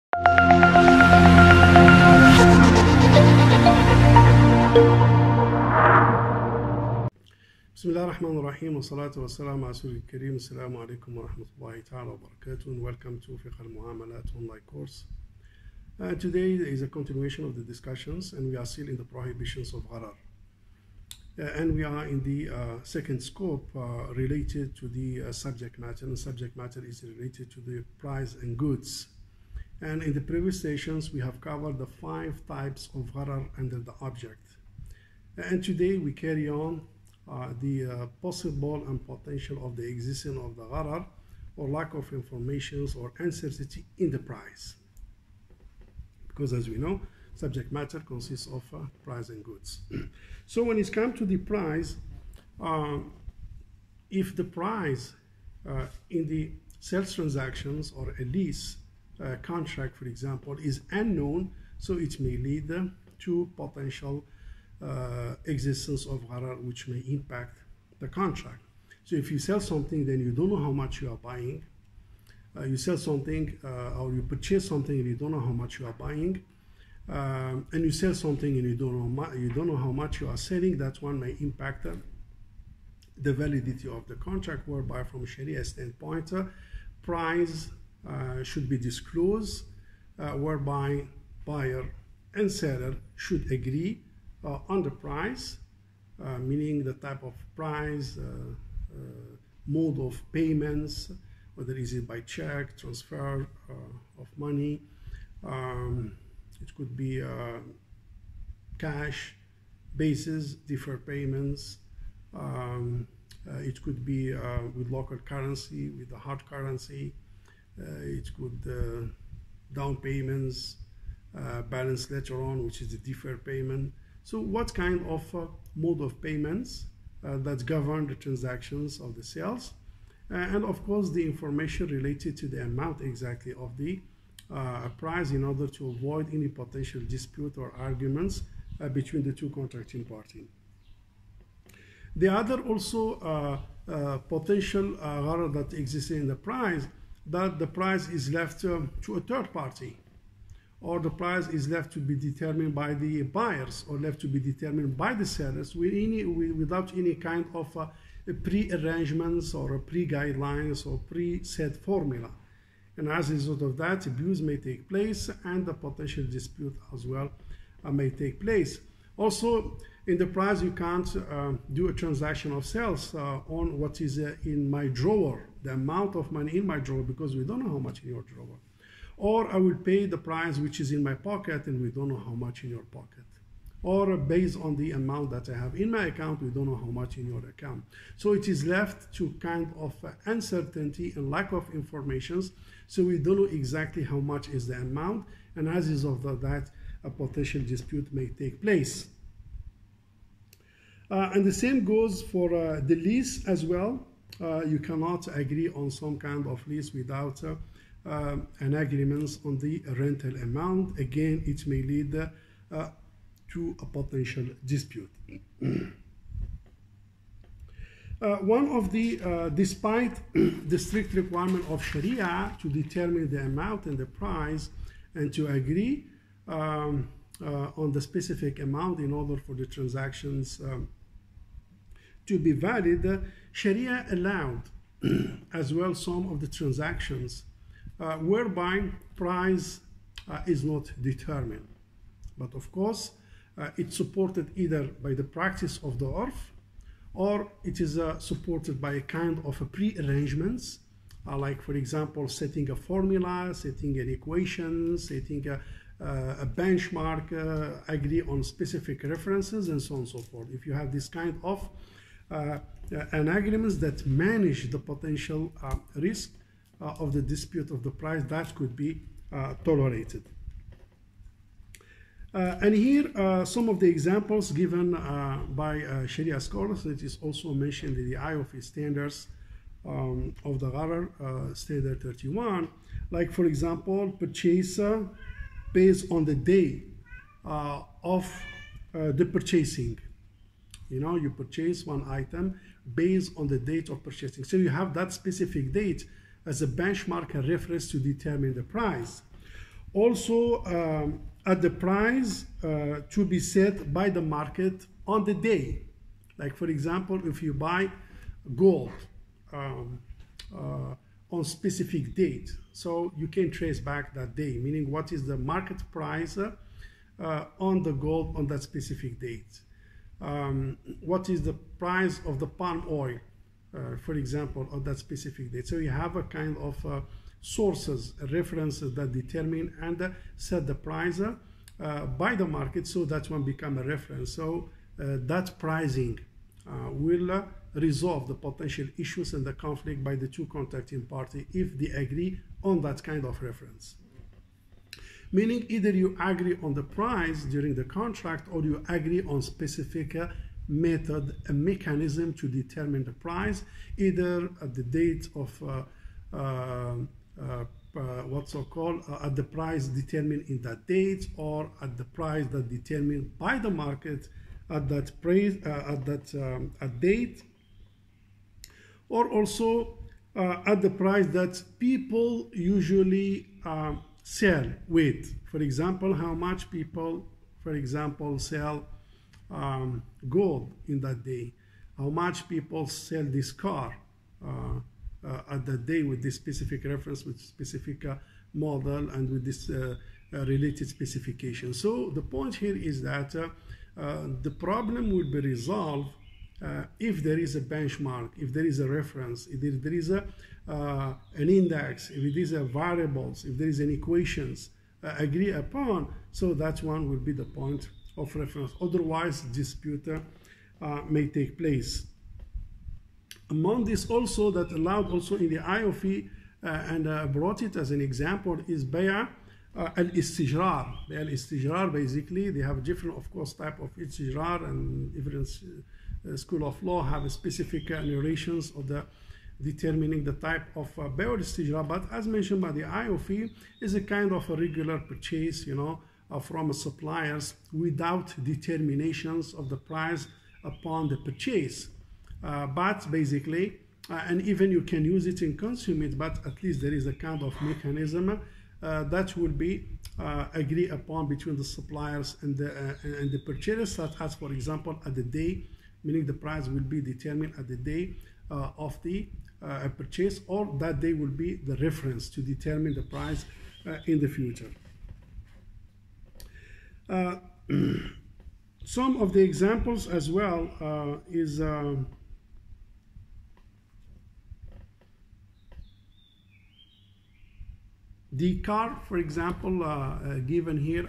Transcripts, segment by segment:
بسم الله الرحمن الرحيم والصلاة والسلام على رسول الكريم. السلام عليكم ورحمة الله تعالى وبركاته, and welcome to Fiqh al-Muamalat online course. Today is a continuation of the discussions, and we are still in the prohibitions of gharar. And we are in the second scope related to the subject matter, and the subject matter is related to the price and goods. And in the previous sessions we have covered the 5 types of gharar under the object. And today we carry on the possible and potential of the existence of the gharar, or lack of information or uncertainty in the price. Because as we know, subject matter consists of price and goods. So when it comes to the price, if the price in the sales transactions or a lease contract, for example, is unknown, so it may lead to potential existence of gharar, which may impact the contract. So if you sell something, then you don't know how much you are buying. You sell something or you purchase something and you don't know how much you are buying. And you sell something and you don't know how much you are selling. That one may impact the validity of the contract, whereby from Sharia standpoint, price should be disclosed, whereby buyer and seller should agree on the price, meaning the type of price, mode of payments, whether is it by check, transfer of money, it could be cash basis, deferred payments, it could be with local currency, with the hard currency, it could down payments, balance later on, which is the deferred payment. So what kind of mode of payments that govern the transactions of the sales, and of course the information related to the amount exactly of the price, in order to avoid any potential dispute or arguments between the two contracting parties. The other also potential gharar that exists in the price, that the price is left to a third party, or the price is left to be determined by the buyers, or left to be determined by the sellers without any kind of pre-arrangements or pre-guidelines or pre-set formula. And as a result of that, abuse may take place, and the potential dispute as well may take place. Also, in the price, you can't do a transaction of sales on what is in my drawer, the amount of money in my drawer, because we don't know how much in your drawer. Or I will pay the price which is in my pocket, and we don't know how much in your pocket. Or based on the amount that I have in my account, we don't know how much in your account. So it is left to kind of uncertainty and lack of information. So we don't know exactly how much is the amount, and as a result of that, a potential dispute may take place. And the same goes for the lease as well. You cannot agree on some kind of lease without an agreement on the rental amount. Again, it may lead to a potential dispute. One of the, despite the strict requirement of Sharia to determine the amount and the price, and to agree on the specific amount in order for the transactions to be valid, Sharia allowed as well some of the transactions whereby price is not determined. But of course, it's supported either by the practice of the urf, or it is supported by a kind of a pre-arrangements, like for example, setting a formula, setting an equation, setting a benchmark, agree on specific references, and so on and so forth. If you have this kind of an agreements that manage the potential risk of the dispute of the price, that could be tolerated. And here some of the examples given by Sharia scholars. It is also mentioned in the IOF standards of the gharar, standard 31. Like for example, purchase based on the day of the purchasing. You know, you purchase one item based on the date of purchasing. So you have that specific date as a benchmark and reference to determine the price. Also, at the price to be set by the market on the day. Like for example, if you buy gold on specific date, so you can trace back that day, meaning what is the market price on the gold on that specific date. What is the price of the palm oil, for example, on that specific date. So you have a kind of sources, references that determine and set the price by the market, so that one become a reference. So that pricing will resolve the potential issues and the conflict by the two contracting parties if they agree on that kind of reference. Meaning either you agree on the price during the contract or you agree on specific method, a mechanism to determine the price, either at the date of what's so called at the price determined in that date, or at the price that determined by the market at that price at date, or also at the price that people usually sell with. For example, how much people, for example, sell gold in that day, how much people sell this car at that day with this specific reference, with specific model, and with this related specification. So the point here is that the problem will be resolved if there is a benchmark, if there is a reference, if there is an index, if it is a variables, if there is an equations agree upon, so that one will be the point of reference. Otherwise, dispute may take place. Among this also that allowed also in the IOFI and brought it as an example is Bay'a al-Istijrar. Bay'a al-Istijrar, basically they have different, of course, type of Istijrar, and different school of law have a specific narrations of the determining the type of Bay'a al-Istijrar. But as mentioned by the IOFI, is a kind of a regular purchase, you know, from suppliers without determinations of the price upon the purchase. But basically, and even you can use it and consume it, but at least there is a kind of mechanism that will be agreed upon between the suppliers and the purchasers, such as, for example, at the day, meaning the price will be determined at the day of the purchase, or that day will be the reference to determine the price in the future. Some of the examples as well is the car, for example, given here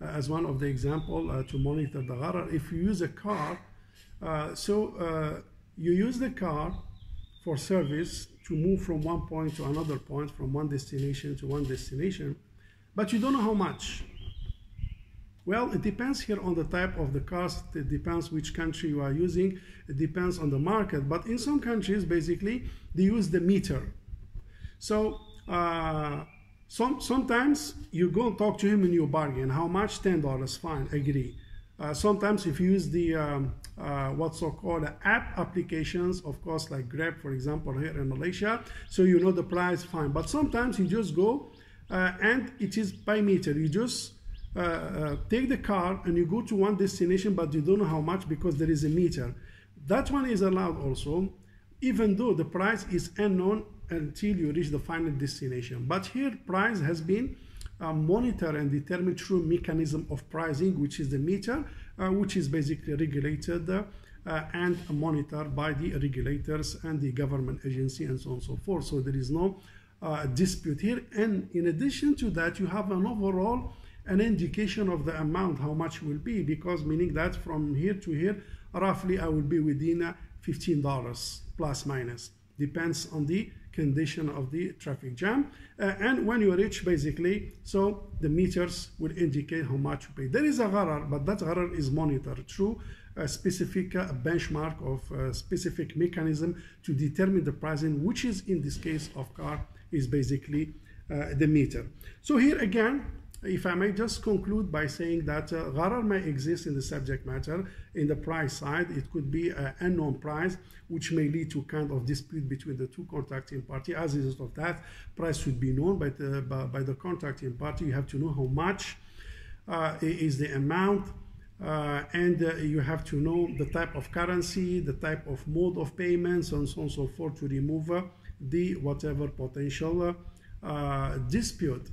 as one of the example to monitor the gharar. If you use a car, you use the car for service to move from one point to another point, from one destination to one destination, but you don't know how much. Well, it depends here on the type of the cars, it depends which country you are using, it depends on the market, but in some countries, basically, they use the meter. So, sometimes you go and talk to him and you bargain. How much? $10, fine, agree. Sometimes if you use the what's so called app applications, of course, like Grab, for example, here in Malaysia, so you know the price, fine. But sometimes you just go and it is by meter. You just take the car and you go to one destination, but you don't know how much because there is a meter. That one is allowed also, even though the price is unknown until you reach the final destination. But here price has been monitored and determined through mechanism of pricing, which is the meter, which is basically regulated and monitored by the regulators and the government agency and so on and so forth. So there is no dispute here. And in addition to that, you have an overall an indication of the amount, how much will be, because meaning that from here to here, roughly I will be within $15 plus minus, depends on the condition of the traffic jam. And when you reach, basically, so the meters will indicate how much you pay. There is a gharar, but that gharar is monitored through a specific benchmark of a specific mechanism to determine the pricing, which is in this case of car is basically the meter. So here again, if I may just conclude by saying that gharar may exist in the subject matter. In the price side, it could be an unknown price, which may lead to kind of dispute between the two contracting party. As a result of that, price should be known by the contracting party. You have to know how much is the amount, and you have to know the type of currency, the type of mode of payments, and so on and so forth, to remove the whatever potential dispute.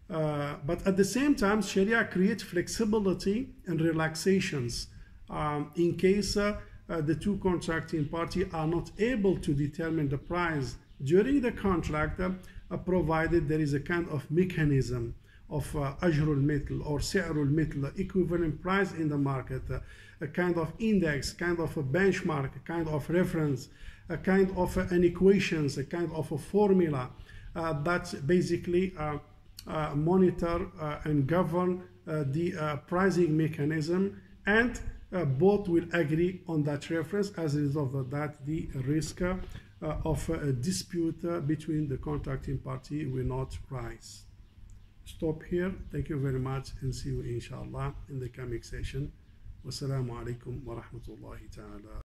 But at the same time, Sharia creates flexibility and relaxations in case the two contracting parties are not able to determine the price during the contract, provided there is a kind of mechanism of ajrul mithl or si'rul mithl, equivalent price in the market, a kind of index, kind of a benchmark, a kind of reference, a kind of an equations, a kind of a formula that basically monitor and govern the pricing mechanism, and both will agree on that reference. As a result of that, the risk of a dispute between the contracting party will not rise. Stop here. Thank you very much, and see you inshallah in the coming session. Wassalamu alaikum wa rahmatullahi ta'ala.